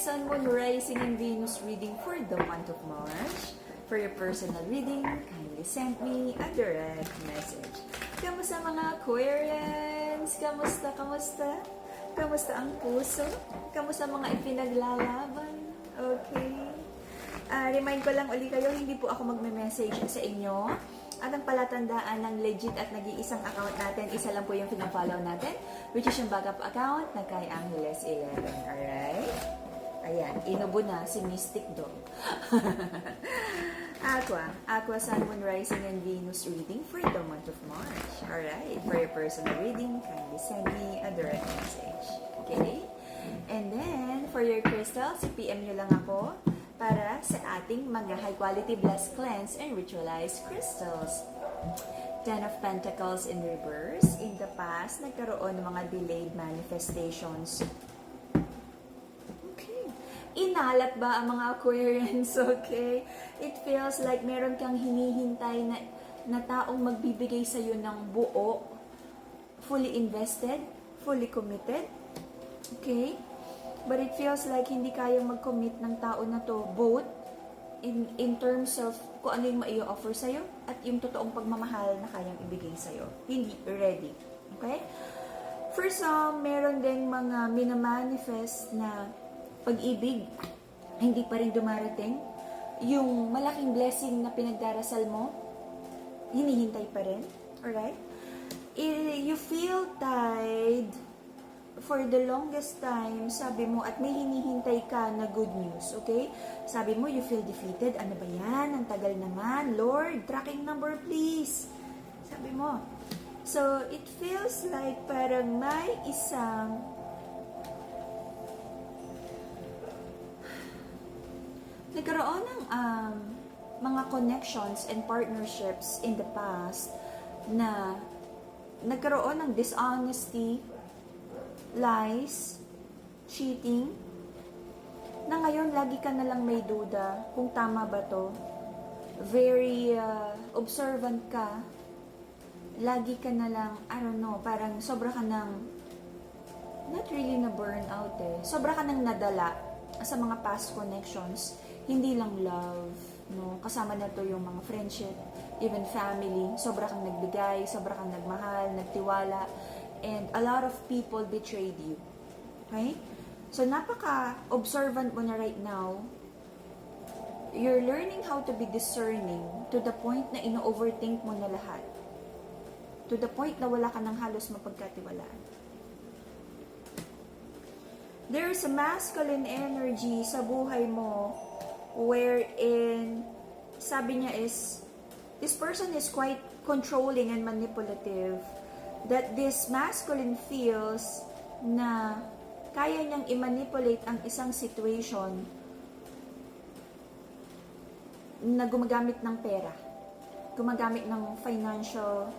Sun, Moon, Rising, and Venus reading for the month of March. For your personal reading, kindly send me a direct message. Kamusta mga Aquarians? Kamusta? Kamusta ang puso? Kamusta mga ipinaglalaban? Okay. Remind ko lang uli kayo, hindi po ako magme-message sa inyo. At ang palatandaan ng legit at nag-iisang account natin, isa lang po yung pinafollow natin, which is yung backup account na kay Angeles 11. Alright? Ayan, inubo na si Mystic Dog. Aqua, Sun, Moon, Rising, and Venus reading for the month of March. Alright, for your personal reading, kindly send me a direct message. Okay? And then, for your crystals, PM nyo lang ako para sa ating mga high-quality blessed cleanse and ritualized crystals. Ten of Pentacles in reverse. In the past, nagkaroon ng mga delayed manifestations. Okay. Inalat ba ang mga Aquarians? Okay. It feels like meron kang hinihintay na taong magbibigay sa'yo ng buo, fully invested, fully committed. Okay. But it feels like hindi kayang mag-commit ng tao na to, both in terms of kung ano yung mai-offer sa'yo at yung totoong pagmamahal na kayang ibigay sa'yo. Hindi ready. Okay? For some, meron din mga minamanifest na pag-ibig, hindi pa rin dumarating. Yung malaking blessing na pinagdarasal mo, hinihintay pa rin. Alright? You feel tired for the longest time, sabi mo, at may hinihintay ka na good news, okay? Sabi mo, you feel defeated. Ano ba yan? Ang tagal naman. Lord, tracking number please. Sabi mo. So, it feels like parang may isang nagkaroon ng mga connections and partnerships in the past na nagkaroon ng dishonesty, lies, cheating, na ngayon lagi ka na lang may duda kung tama ba to. Very observant ka. Lagi ka na lang, I don't know, parang sobra ka ng, not really na burnout eh. Sobra ka ng nadala sa mga past connections. Hindi lang love, no? Kasama na to yung mga friendship, even family. Sobra kang nagbigay, sobra kang nagmahal, nagtiwala. And a lot of people betrayed you. Okay? So, napaka-observant mo na right now. You're learning how to be discerning to the point na ino-overthink mo na lahat. To the point na wala ka ng halos mapagkatiwalaan. There's a masculine energy sa buhay mo wherein, sabi niya is, this person is quite controlling and manipulative. That this masculine feels na kaya niyang i-manipulate ang isang situation na gumagamit ng pera, gumagamit ng financial,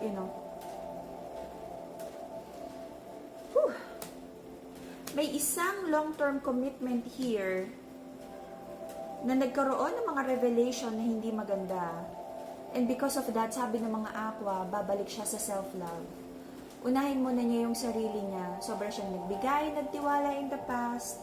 May isang long-term commitment here na nagkaroon ng mga revelation na hindi maganda. And because of that, sabi ng mga Aqua, babalik siya sa self-love. Unahin mo na niya yung sarili niya. Sobra siyang nagbigay, nagtiwala in the past.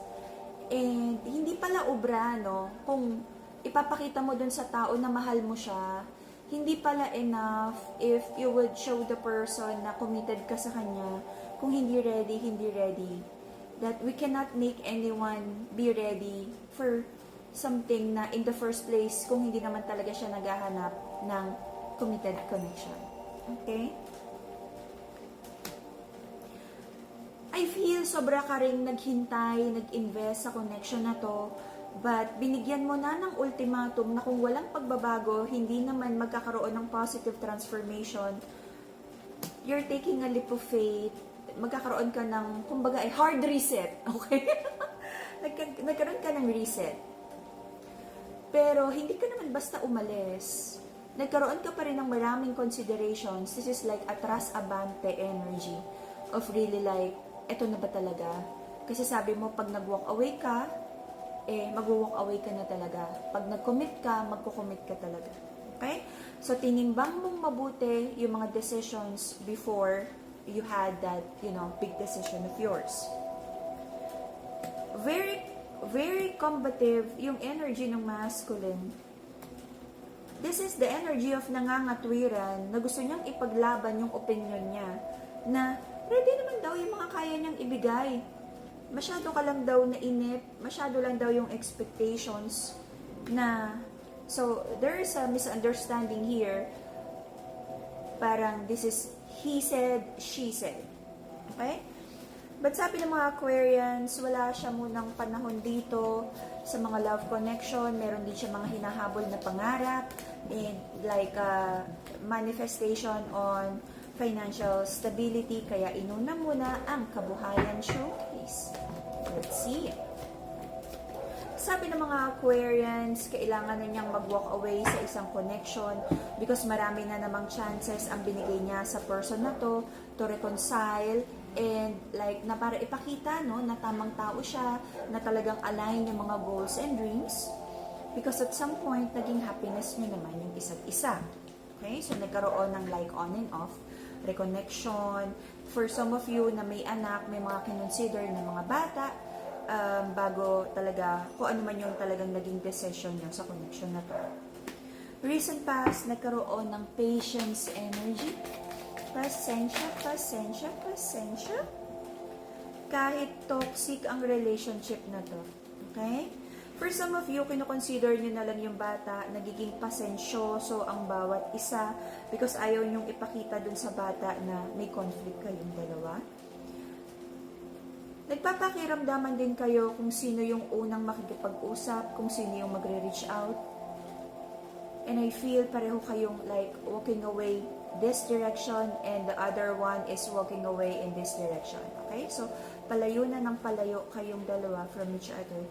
And hindi pala obra, no? Kung ipapakita mo dun sa tao na mahal mo siya, hindi pala enough if you would show the person na committed ka sa kanya. Kung hindi ready. That we cannot make anyone be ready for something na in the first place kung hindi naman talaga siya naghahanap ng committed connection. Okay? I feel sobra ka rin naghintay, nag-invest sa connection na to, but binigyan mo na ng ultimatum na kung walang pagbabago, hindi naman magkakaroon ng positive transformation. You're taking a leap of faith. Magkakaroon ka ng, kumbaga, hard reset. Okay? Nagkaroon ka ng reset. Pero hindi ka naman basta umalis. Nagkaroon ka pa rin ng maraming considerations. This is like atras abante energy of really like, eto na ba talaga? Kasi sabi mo, pag nag-walk away ka, mag-walk away ka na talaga. Pag nag-commit ka, magko-commit ka talaga. Okay? So, tinimbang mong mabuti yung mga decisions before you had that, big decision of yours. Very very combative yung energy ng masculine. This is the energy of nangangatwiran na gusto niyang ipaglaban yung opinion niya na ready naman daw yung mga kaya niyang ibigay. Masyado ka lang daw nainip, masyado lang daw yung expectations na, so there is a misunderstanding here. Parang this is he said, she said. Okay? But sabi ng mga Aquarians, wala siya munang panahon dito sa mga love connection. Meron din siya mga hinahabol na pangarap and like manifestation on financial stability. Kaya inuna muna ang kabuhayan showcase. Let's see. Sabi ng mga Aquarians, kailangan na niyang mag-walk away sa isang connection because marami na namang chances ang binigay niya sa person na to reconcile and like na para ipakita no na tamang tao siya, na talagang align yung mga goals and dreams because at some point naging happiness niyo naman yung isa't isa. Okay? So nagkaroon ng like on and off reconnection. For some of you na may anak, may mga kinonsider na mga bata bago talaga kung ano man yung talagang naging decision nyo sa connection na to. Recent past, nagkaroon ng patience energy. Pasensya, pasensya, pasensya. Kahit toxic ang relationship na to. Okay? For some of you, kinoconsider nyo na lang yung bata, nagiging pasensyoso ang bawat isa because ayaw nyong ipakita dun sa bata na may conflict kayong dalawa. Nagpapakiramdaman din kayo kung sino yung unang makikipag-usap, kung sino yung magre-reach out. And I feel pareho kayong like walking away this direction and the other one is walking away in this direction. Okay? So, palayo na ng palayo kayong dalawa from each other.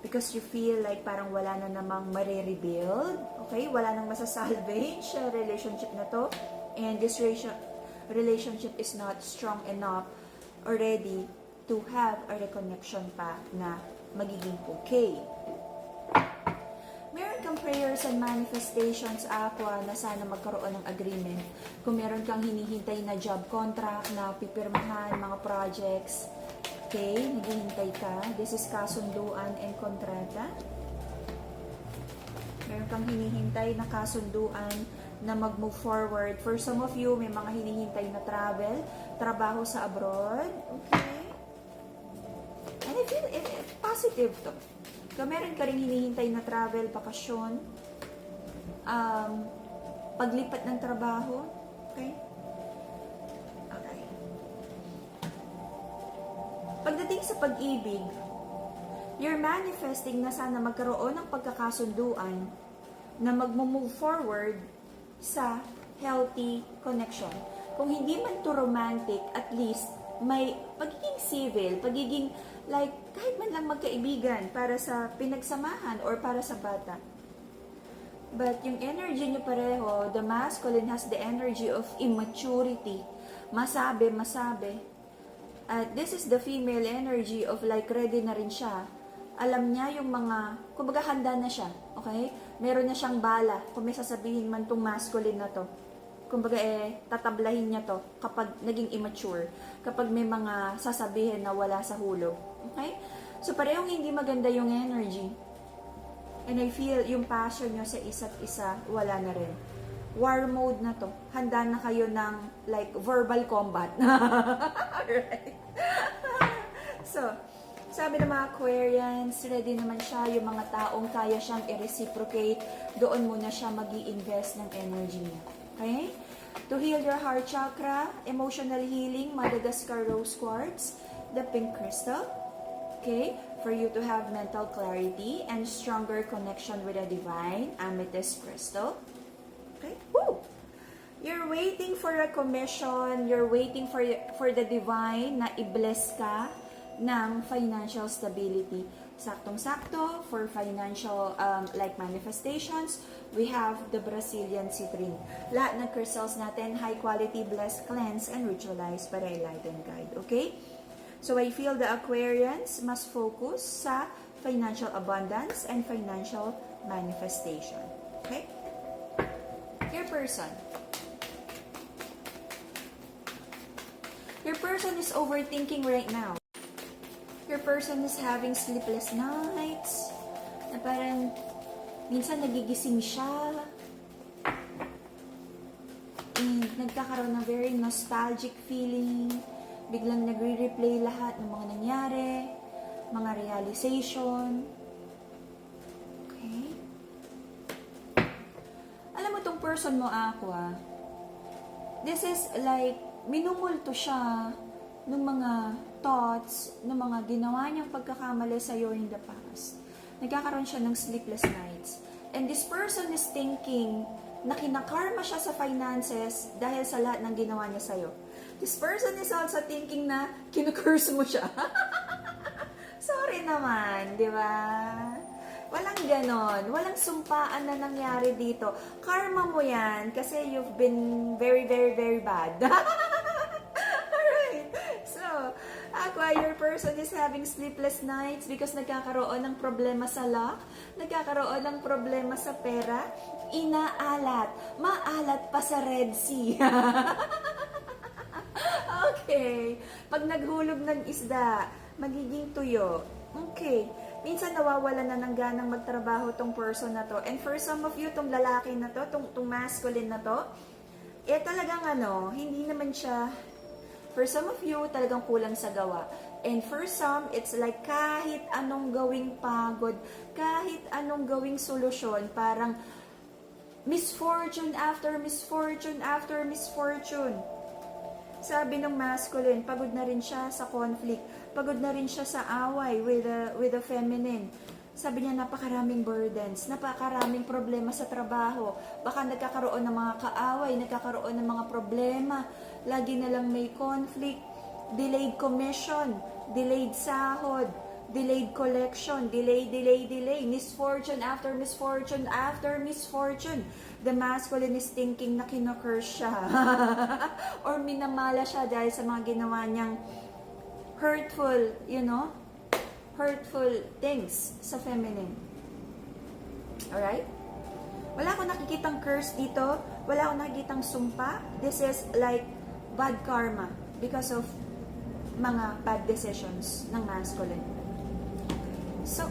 Because you feel like parang wala na namang marirebuild. Okay? Wala nang masasalvage sa relationship na to. And this relationship is not strong enough already to have a reconnection pa na magiging okay. Meron kang prayers and manifestations, Aqua, na sana magkaroon ng agreement. Kung meron kang hinihintay na job contract, na pipirmahan, mga projects, okay, naghihintay ka. This is kasunduan and kontrata. Meron kang hinihintay na kasunduan na mag-move forward. For some of you, may mga hinihintay na travel, trabaho sa abroad. Okay. And I feel positive to. Kung meron ka rin hinihintay na travel, bakasyon, paglipat ng trabaho, okay? Okay. Pagdating sa pag-ibig, you're manifesting na sana magkaroon ng pagkakasunduan na mag-move forward sa healthy connection. Kung hindi man to romantic, at least may pagiging civil, pagiging like kahit man lang magkaibigan para sa pinagsamahan or para sa bata. But yung energy nyo pareho, the masculine has the energy of immaturity. Masabi. This is the female energy of like ready na rin siya. Alam niya yung mga, kumbaga handa na siya. Okay? Meron na siyang bala kung may sasabihin man tong masculine na to. Kumbaga tatablahin niya to kapag naging immature. Kapag may mga sasabihin na wala sa hulog. Okay? So parehong hindi maganda yung energy. And I feel yung passion nyo sa isa't isa, wala na rin. War mode na to. Handa na kayo ng like verbal combat. Alright. So, sabi ng mga Aquarians, ready naman siya, yung mga taong kaya siyang i-reciprocate, doon muna siya mag-i-invest ng energy niya. Okay? To heal your heart chakra, emotional healing, Madagascar Rose Quartz, the pink crystal. Okay? For you to have mental clarity and stronger connection with the divine, amethyst crystal. Okay? Woo! You're waiting for a commission, you're waiting for the divine na i-bless ka ng financial stability. Saktong-sakto for financial like manifestations, we have the Brazilian citrine. Lahat ng crystals natin, high quality, blessed, cleanse, and ritualized para enlighten guide. Okay? So I feel the Aquarians must focus sa financial abundance and financial manifestation. Okay? Your person. Your person is overthinking right now. your person is having sleepless nights, na parang minsan nagigising siya, and nagkakaroon ng very nostalgic feeling, biglang nagre-replay lahat ng mga nangyari, mga realization. Okay? Alam mo tong person mo, Aqua, this is like, minumulto siya ng mga thoughts, ng mga ginawa niyang pagkakamali sa'yo in the past. Nagkakaroon siya ng sleepless nights. And this person is thinking na kinakarma siya sa finances dahil sa lahat ng ginawa niya sa'yo. This person is also thinking na kinukurse mo siya. Sorry naman, di ba? Walang ganon. Walang sumpaan na nangyari dito. Karma mo yan kasi you've been very, very, very bad. Alright. So, Aqua, your person is having sleepless nights because nagkakaroon ng problema sa luck, nagkakaroon ng problema sa pera, inaalat, maalat pa sa Red Sea. Okay. Pag naghulog ng isda, magiging tuyo. Okay. Minsan nawawalan na ng ganang magtrabaho tong person na to. And for some of you, tong lalaki na to, tong masculine na to, talagang hindi naman siya, for some of you, talagang kulang sa gawa. And for some, it's like kahit anong gawing pagod, kahit anong gawing solusyon, parang misfortune after misfortune after misfortune. Sabi ng masculine, pagod na rin siya sa conflict. Pagod na rin siya sa away with the feminine. Sabi niya, napakaraming burdens, napakaraming problema sa trabaho. Baka nagkakaroon ng mga kaaway, nagkakaroon ng mga problema. Lagi na lang may conflict, delayed commission, delayed sahod, delayed collection, delay, misfortune after misfortune after misfortune. The masculine is thinking na kinocurse siya. Or minamala siya dahil sa mga ginawa niyang hurtful, hurtful things sa feminine. Alright? Wala akong nakikitang curse dito. Wala akong nakikitang sumpa. This is like bad karma because of mga bad decisions ng masculine. So,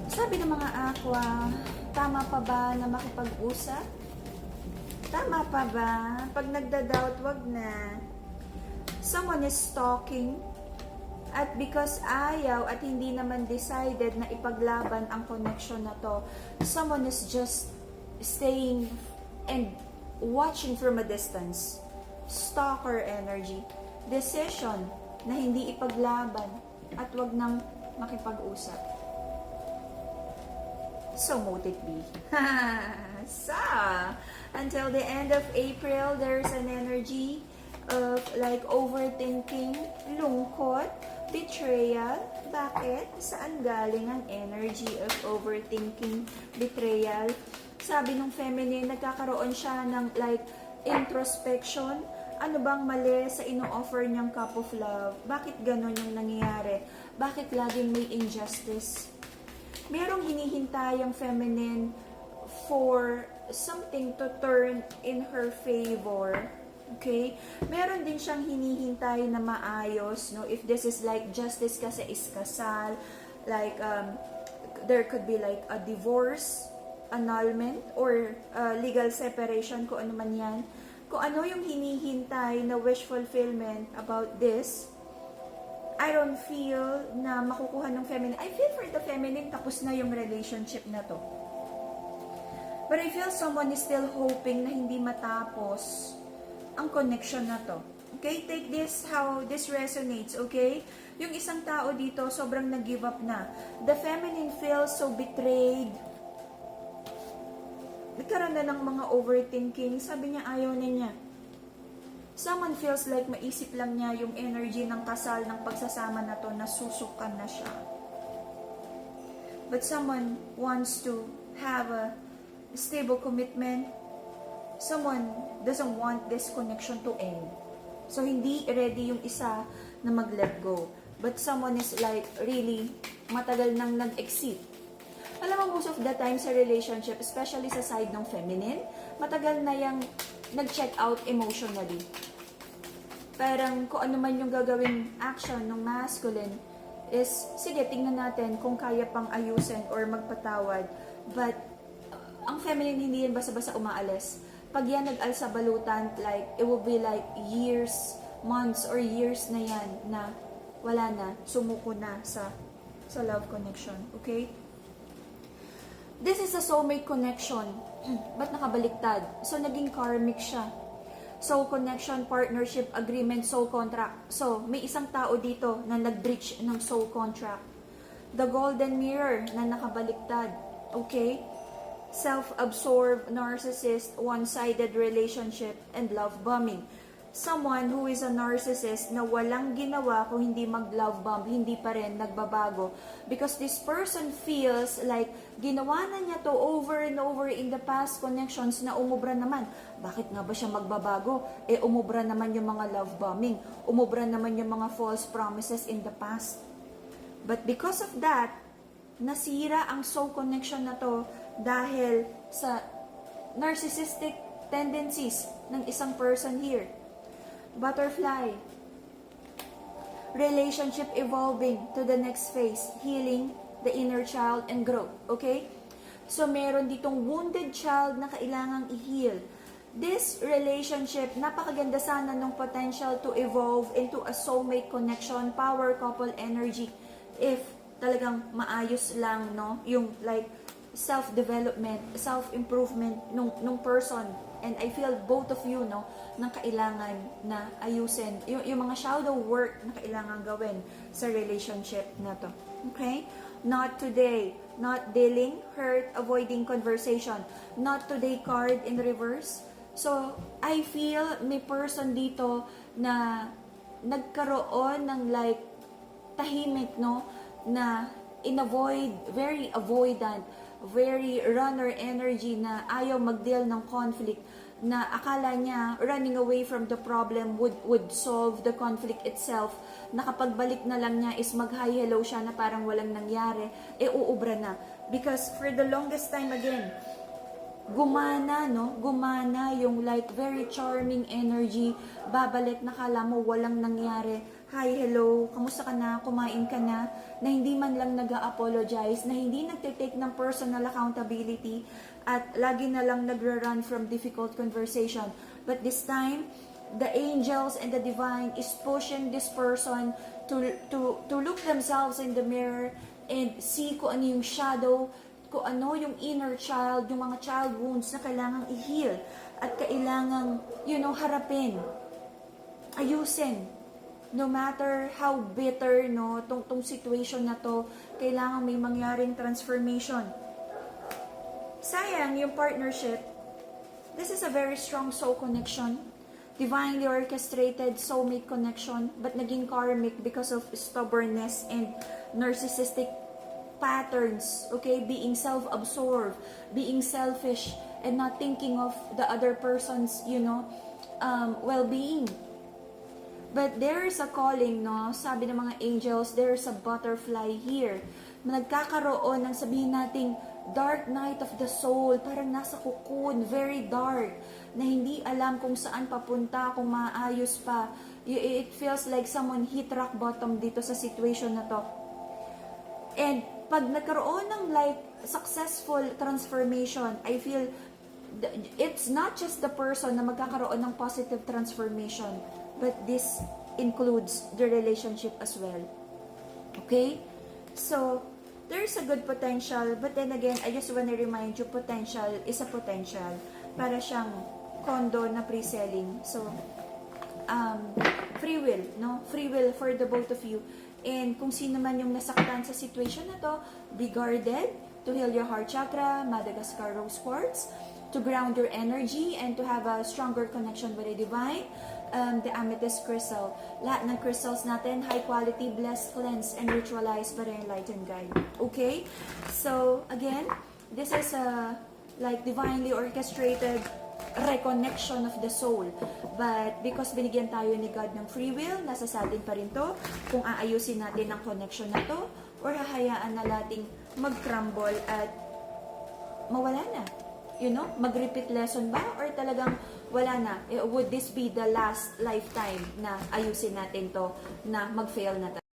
sabi ng mga Aqua, tama pa ba na makipag-usap? Tama pa ba? Pag nagda-doubt, wag na. Someone is stalking at because ayaw at hindi naman decided na ipaglaban ang connection na to, someone is just staying and watching from a distance. Stalker energy. Decision na hindi ipaglaban at wag nang makipag-usap. So mote it be. So, until the end of April, there's an energy of like overthinking, lungkot, betrayal. Bakit? Saan galing ang energy of overthinking, betrayal? Sabi ng feminine, nagkakaroon siya ng like introspection. Ano bang mali sa ino-offer niyang cup of love? Bakit ganon yung nangyayari? Bakit laging may injustice? Merong hinihintay ang feminine for something to turn in her favor. Okay? Meron din siyang hinihintay na maayos, no? If this is like justice kasi is kasal, like there could be like a divorce, annulment, or legal separation, kung ano man yan. Kung ano yung hinihintay na wish fulfillment about this, I don't feel na makukuha ng feminine. I feel for the feminine, tapos na yung relationship na to. But I feel someone is still hoping na hindi matapos ang connection na to. Okay? Take this how this resonates, okay? Yung isang tao dito, sobrang nag-give up na. The feminine feels so betrayed. Nagkaroon na ng mga overthinking. Sabi niya, ayaw na niya. Someone feels like maisip lang niya yung energy ng kasal, ng pagsasama na to, nasusukan na siya. But someone wants to have a stable commitment. Someone doesn't want this connection to end. So, hindi ready yung isa na mag-let go. But someone is like really matagal nang nag-exit. Alam mo, most of the time sa relationship, especially sa side ng feminine, matagal na yung nag-check out emotionally. parang kung ano man yung gagawing action ng masculine is, sige, tingnan natin kung kaya pang ayusin or magpatawad. But, ang feminine hindi yan basta-basta umaalis. Pag yan nag-alsa balutan, like, it will be like years, months, or years na yan na wala na, sumuko na sa love connection. Okay? This is a soulmate connection. Ba't nakabaliktad? So, naging karmic siya. Soul connection, partnership, agreement, soul contract. So, may isang tao dito na nag-breach ng soul contract. The golden mirror na nakabaliktad. Okay? Self-absorbed, narcissist, one-sided relationship, and love bombing. Someone who is a narcissist na walang ginawa kung hindi mag-love bomb, hindi pa rin nagbabago. Because this person feels like ginawa na niya to over and over in the past connections na umubra naman. Bakit nga ba siya magbabago? Umubra naman yung mga love bombing. Umubra naman yung mga false promises in the past. But because of that, nasira ang soul connection na to dahil sa narcissistic tendencies ng isang person here. Butterfly. Relationship evolving to the next phase. Healing the inner child and growth. Okay? So, meron ditong wounded child na kailangang i-heal. This relationship, napakaganda sana ng potential to evolve into a soulmate connection, power couple energy. If talagang maayos lang, no? Yung like, self-development, self-improvement nung person. And I feel both of you, no, nang kailangan na ayusin. Yung mga shadow work na kailangan gawin sa relationship na to. Okay? Not today. Not dealing, hurt, avoiding conversation. Not today card in reverse. So, I feel may person dito na nagkaroon ng like tahimik, no, na in-avoid, very avoidant, very runner energy na ayaw mag-deal ng conflict, na akala niya running away from the problem would solve the conflict itself, na kapag balik na lang niya is mag-hi hello siya na parang walang nangyari, uubra na. Because for the longest time again, gumana, no? Gumana yung like very charming energy, babalik na kala mo walang nangyari, hi, hello, kamusta ka na, kumain ka na hindi man lang nag-apologize, na hindi nagtitake ng personal accountability, at lagi na lang nagra-run from difficult conversation. But this time, the angels and the divine is pushing this person to look themselves in the mirror and see kung ano yung shadow, kung ano yung inner child, yung mga child wounds na kailangang i-heal at kailangang, harapin, ayusin. No matter how bitter, no, tong situation na to, kailangan may mangyaring transformation. Sayang yung partnership. This is a very strong soul connection. Divinely orchestrated soulmate connection, but naging karmic because of stubbornness and narcissistic patterns, okay? Being self-absorbed, being selfish, and not thinking of the other person's, well-being. But there is a calling, no? Sabi ng mga angels, there is a butterfly here. Nagkakaroon ng sabihin nating dark night of the soul, parang nasa cocoon, very dark, na hindi alam kung saan papunta, kung maayos pa. It feels like someone hit rock bottom dito sa situation na to. And pag nagkaroon ng like successful transformation, I feel it's not just the person na magkakaroon ng positive transformation, but this includes the relationship as well. Okay? So, there's a good potential, but then again, I just want to remind you, potential is a potential. Para siyang condo na pre-selling. So, free will, no? Free will for the both of you. And kung sino man yung nasaktan sa situation na to, be guarded, to heal your heart chakra, Madagascar Rose Quartz, to ground your energy, and to have a stronger connection with the divine. The amethyst crystal. Lahat ng crystals natin, high quality, blessed, cleansed, and ritualized by the enlightened guide. Okay? So, again, this is a like divinely orchestrated reconnection of the soul. But because binigyan tayo ni God ng free will, nasa sa atin pa rin to, kung aayusin natin ang connection na to, or hahayaan na nating mag-crumble at mawala na. Mag-repeat lesson ba? Or talagang wala na. Would this be the last lifetime na ayusin natin to, na mag-fail na tayo?